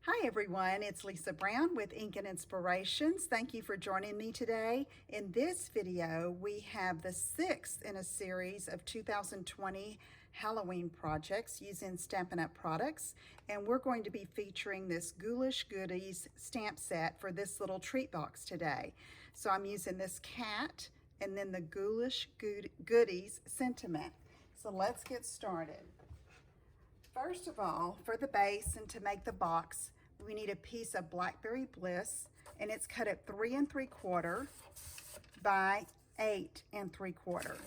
Hi everyone, it's Lisa Brown with Ink and Inspirations. Thank you for joining me today. In this video, we have the sixth in a series of 2020 Halloween projects using Stampin' Up! Products, and we're going to be featuring this Ghoulish Goodies stamp set for this little treat box today. So I'm using this cat and then the Ghoulish Goodies sentiment. So let's get started. First of all, for the base and to make the box, we need a piece of Blackberry Bliss, and it's cut at 3 3/4 by 8 3/4.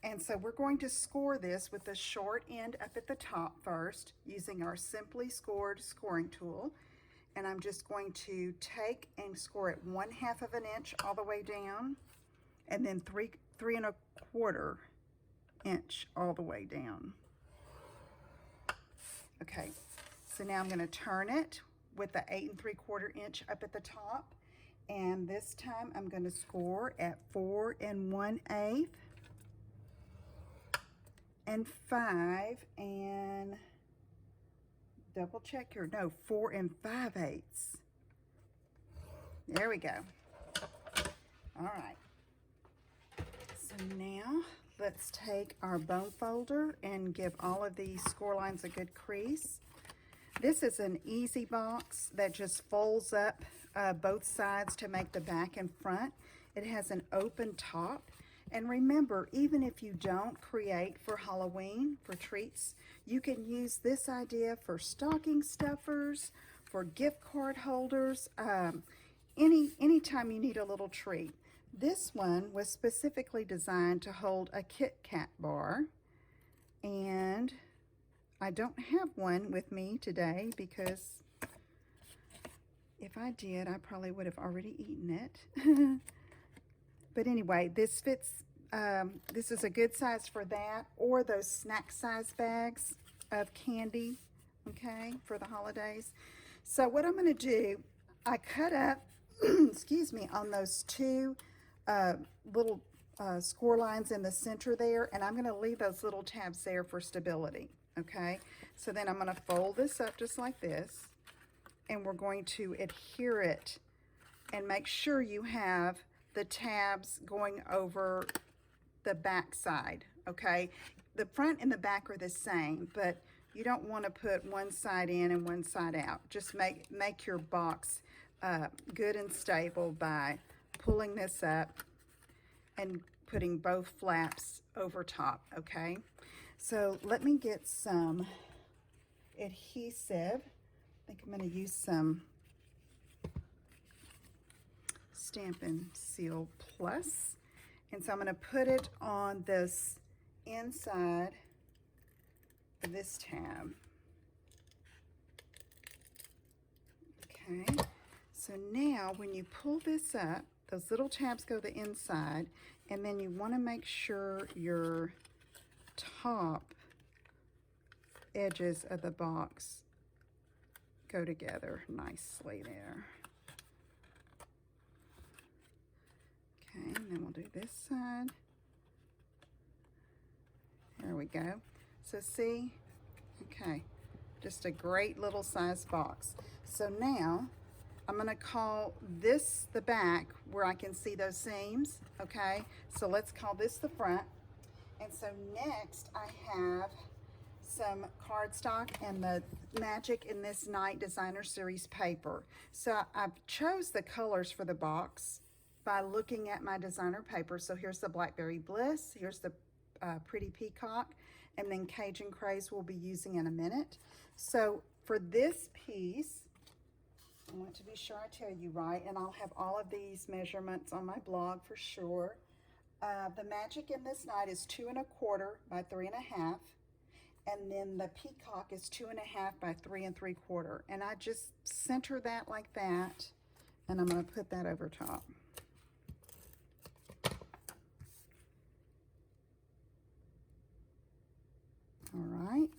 And so we're going to score this with the short end up at the top first using our Simply Scored scoring tool. And I'm just going to take and score it 1/2 of an inch all the way down, and then 3 1/4 inch all the way down. Okay, so now I'm going to turn it with the 8 3/4 inch up at the top, and this time I'm going to score at 4 1/8 and 5 and double check here. No, 4 5/8. There we go. All right. So now let's take our bone folder and give all of these score lines a good crease. This is an easy box that just folds up both sides to make the back and front. It has an open top. And remember, even if you don't create for Halloween, for treats, you can use this idea for stocking stuffers, for gift card holders, anytime you need a little treat. This one was specifically designed to hold a Kit Kat bar, and I don't have one with me today because if I did, I probably would have already eaten it. But anyway, this fits, this is a good size for that, or those snack size bags of candy, okay, for the holidays. So what I'm going to do, I cut up, excuse me, on those two little score lines in the center there, and I'm going to leave those little tabs there for stability, okay? So then I'm going to fold this up just like this, and we're going to adhere it and make sure you have the tabs going over the back side, okay? The front and the back are the same, but you don't want to put one side in and one side out. Just make your box good and stable by pulling this up and putting both flaps over top, okay? So let me get some adhesive. I think I'm going to use some Stampin' Seal Plus. And so I'm going to put it on this inside of this tab. Okay, so now when you pull this up, those little tabs go the inside, and then you want to make sure your top edges of the box go together nicely there. Okay, and then we'll do this side. There we go. So see, okay, just a great little size box. So now I'm going to call this the back where I can see those seams, okay? So let's call this the front. And so next I have some cardstock and the Magic in This Night Designer Series paper. So I've chose the colors for the box by looking at my designer paper. So here's the Blackberry Bliss, here's the Pretty Peacock, and then Cajun Craze we'll be using in a minute. So for this piece, I want to be sure I tell you right, and I'll have all of these measurements on my blog for sure. The Magic in This Night is 2 1/4 by 3 1/2, and then the Peacock is 2 1/2 by 3 3/4. And I just center that like that, and I'm going to put that over top. All right,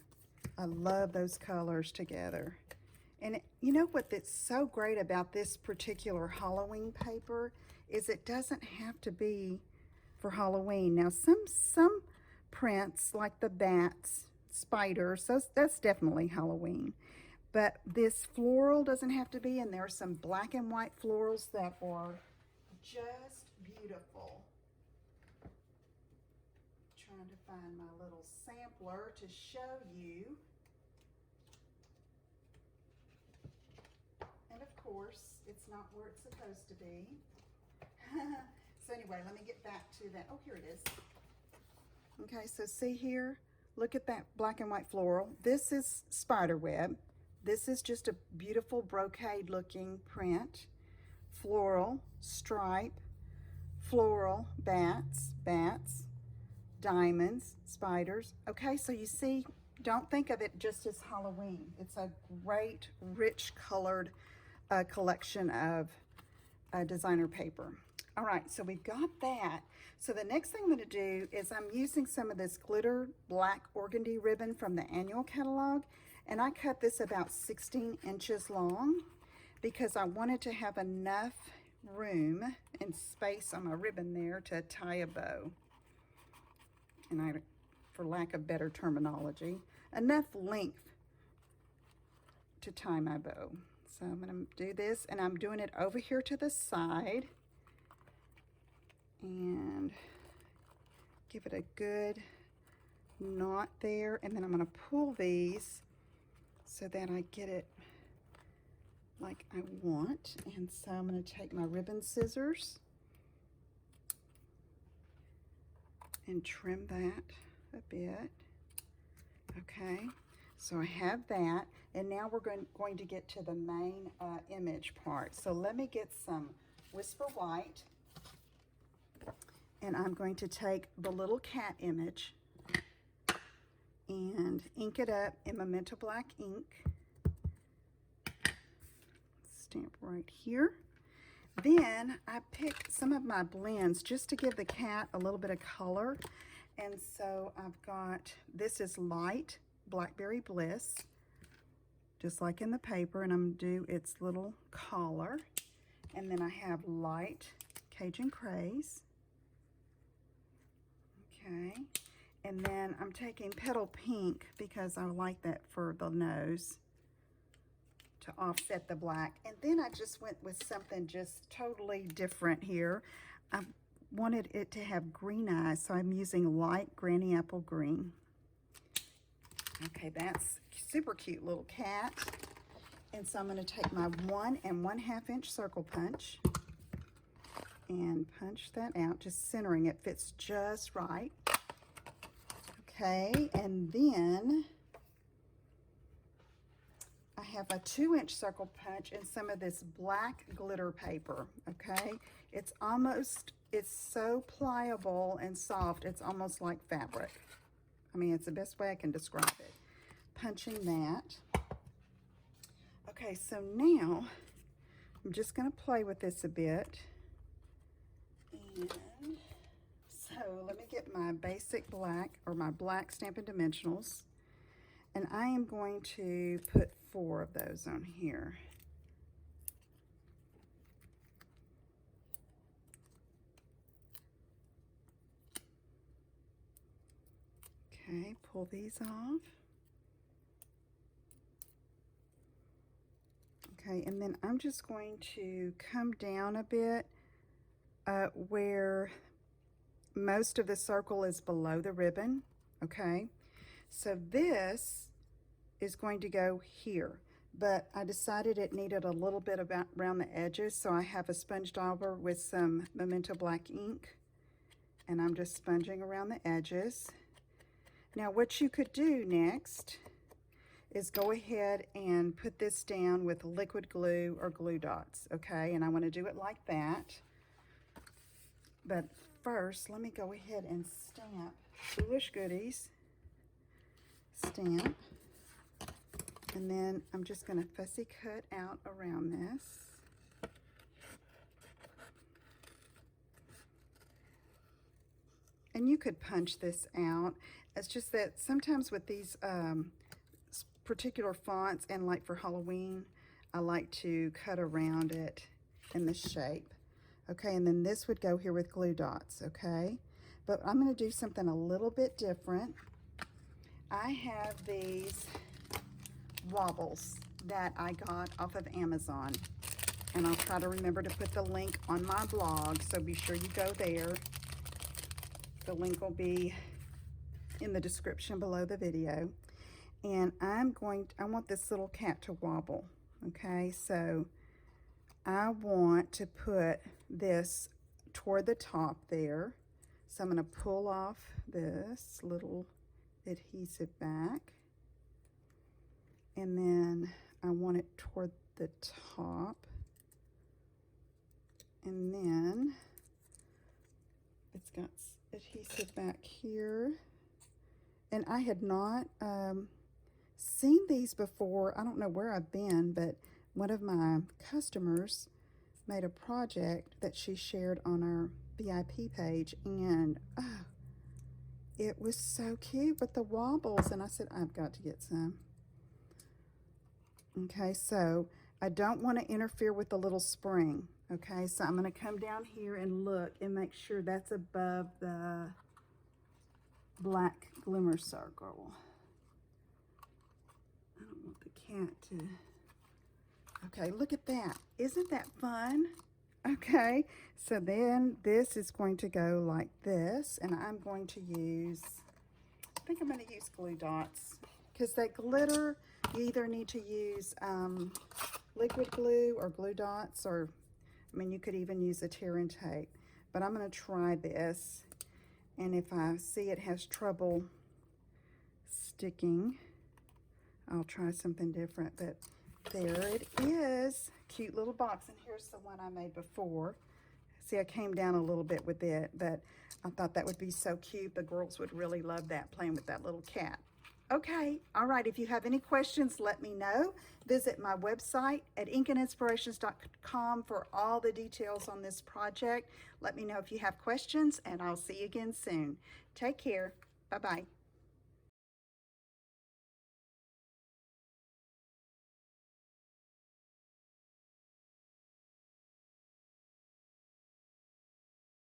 I love those colors together. And you know what that's so great about this particular Halloween paper is it doesn't have to be for Halloween. Now some prints like the bats, spiders, that's definitely Halloween. But this floral doesn't have to be, and there are some black and white florals that are just beautiful. Trying to find my little sampler to show you. And of course, it's not where it's supposed to be. So anyway, let me get back to that. Oh, here it is. Okay, so see here, look at that black and white floral. This is spider web. This is just a beautiful brocade looking print. Floral, stripe, floral, bats, diamonds, spiders. Okay, so you see, don't think of it just as Halloween. It's a great, rich colored collection of designer paper. All right, so we've got that. So the next thing I'm going to do is I'm using some of this glitter black organdy ribbon from the annual catalog, and I cut this about 16 inches long because I wanted to have enough room and space on my ribbon there to tie a bow. And for lack of better terminology, enough length to tie my bow. So I'm going to do this, and I'm doing it over here to the side and give it a good knot there, and then I'm going to pull these so that I get it like I want. And so I'm going to take my ribbon scissors and trim that a bit. Okay, so I have that, and now we're going to get to the main image part. So let me get some Whisper White, and I'm going to take the little cat image and ink it up in Memento Black ink. Stamp right here. Then I picked some of my blends just to give the cat a little bit of color. And so I've got, this is light Blackberry Bliss, just like in the paper, and I'm going to do its little collar. And then I have light Cajun Craze. Okay. And then I'm taking Petal Pink because I like that for the nose to offset the black. And then I just went with something just totally different here. I wanted it to have green eyes, so I'm using light Granny Apple Green. Okay, that's super cute little cat. And so I'm going to take my 1 1/2 inch circle punch and punch that out, just centering it, fits just right. Okay, and then I have a 2-inch circle punch and some of this black glitter paper. Okay, it's so pliable and soft, it's almost like fabric. I mean, it's the best way I can describe it. Punching that. Okay, so now I'm just going to play with this a bit. And so let me get my basic black, or my black Stampin' Dimensionals, and I am going to put 4 of those on here. Okay, pull these off. Okay, and then I'm just going to come down a bit where most of the circle is below the ribbon. Okay, so this is going to go here, but I decided it needed a little bit around the edges, so I have a sponge dauber with some Memento Black ink, and I'm just sponging around the edges. Now what you could do next is go ahead and put this down with liquid glue or glue dots, okay? And I want to do it like that. But first, let me go ahead and stamp Foolish Goodies. Stamp. And then I'm just going to fussy cut out around this. And you could punch this out. It's just that sometimes with these particular fonts, and like for Halloween, I like to cut around it in this shape. Okay, and then this would go here with glue dots, okay? But I'm going to do something a little bit different. I have these wobbles, that I got off of Amazon. And I'll try to remember to put the link on my blog, so be sure you go there. The link will be in the description below the video. And I want this little cat to wobble, okay? So I want to put this toward the top there. So I'm going to pull off this little adhesive back. And then I want it toward the top. And then it's got adhesive back here. And I had not seen these before. I don't know where I've been, but one of my customers made a project that she shared on our VIP page, and it was so cute with the wobbles, and I said, I've got to get some. Okay, so I don't want to interfere with the little spring. Okay, so I'm going to come down here and look and make sure that's above the black glimmer circle. I don't want the cat to... Okay, look at that. Isn't that fun? Okay, so then this is going to go like this, and I'm going to use, I think I'm going to use glue dots, because that glitter, you either need to use liquid glue or glue dots, or, I mean, you could even use a tear and tape. But I'm going to try this, and if I see it has trouble sticking, I'll try something different. But there it is. Cute little box. And here's the one I made before. See, I came down a little bit with it, but I thought that would be so cute. The girls would really love that, playing with that little cat. Okay, all right, if you have any questions, let me know. Visit my website at inkandinspirations.com for all the details on this project. Let me know if you have questions, and I'll see you again soon. Take care. Bye-bye.